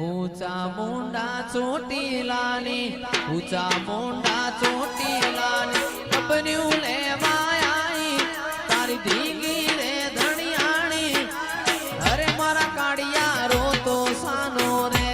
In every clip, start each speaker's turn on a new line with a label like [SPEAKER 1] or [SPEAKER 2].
[SPEAKER 1] ऊंचा मुंडा चोटीलानी ऊंचा मुंडा चोटीलानी कपन्यू ले मायाई तारी धीगी रे धनियाणी अरे मारा काड़िया रो तो सानो रे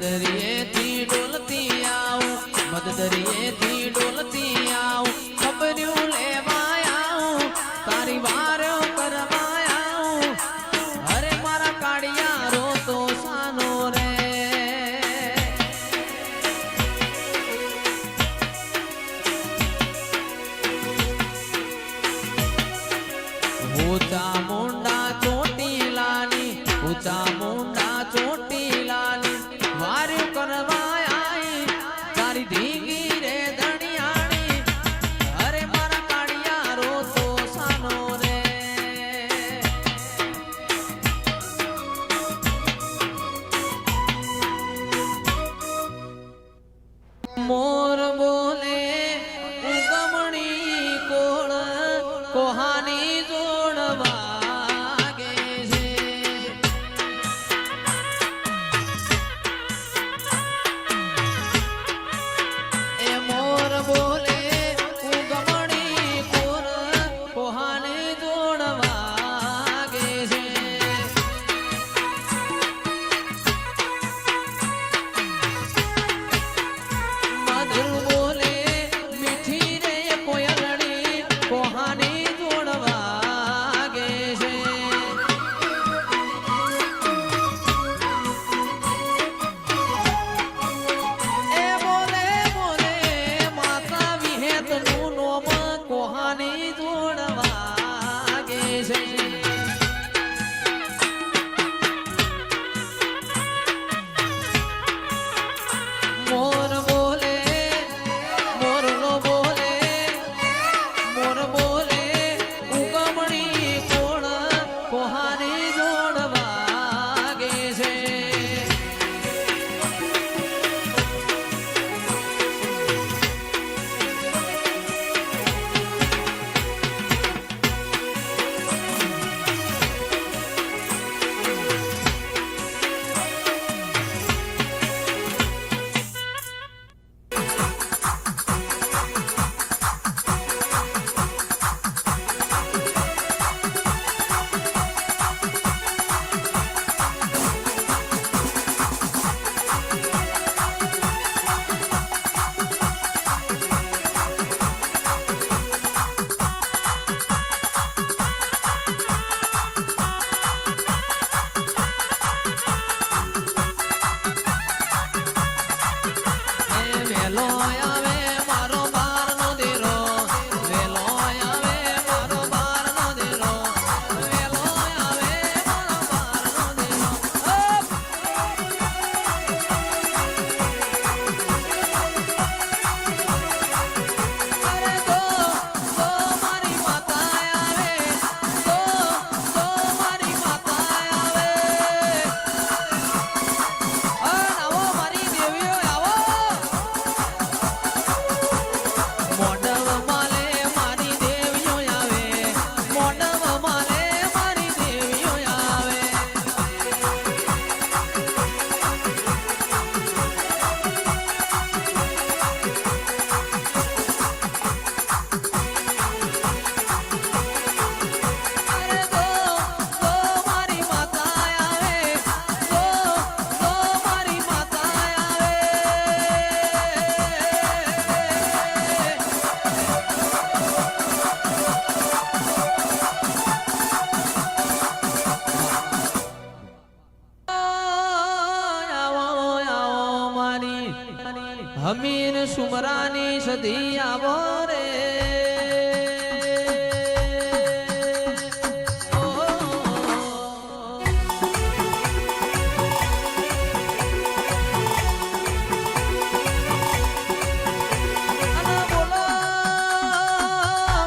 [SPEAKER 1] दरिए थी डोलती आओ मद दरिए थी डोलती आओ खबरियों ले मायाओ तारी वारो करवायाओ अरे मारा काड़िया रो तो सानो रे ऊंचा मुंडा चोटी लानी ऊंचा मुंडा चोटी लानी वार्यो करवायाई तारी धीगी रे धनियाणी अरे मारा काड़िया रो तो सानो रे मोर बोले उगमणी कोण कोहानी जोड़वा हमीर सुमरानी सदी आवो रे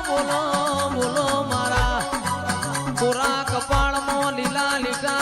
[SPEAKER 1] बोलो बोलो मारा पूरा कपाळ मो लीला लिखा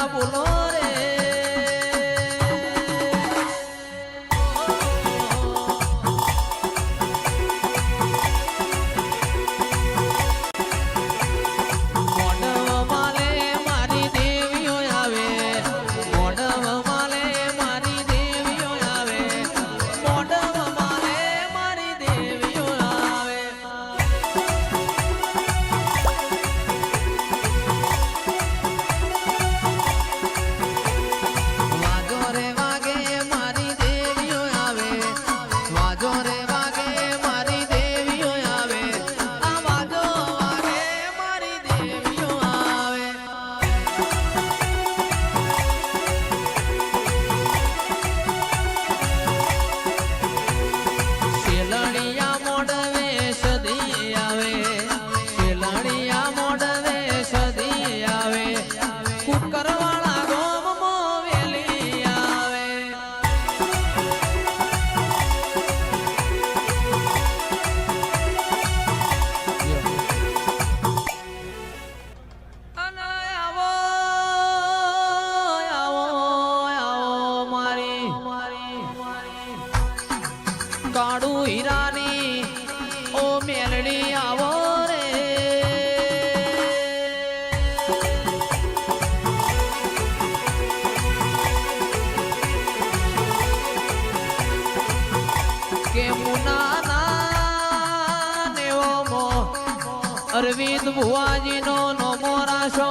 [SPEAKER 1] અરવિંદ ભુવાજીનો નોમો રાશો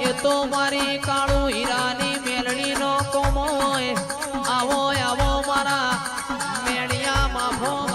[SPEAKER 1] એ તો મારી કાળું હીરાની મેલડીનો કોમો આવો આવો મારા મેળિયા માફો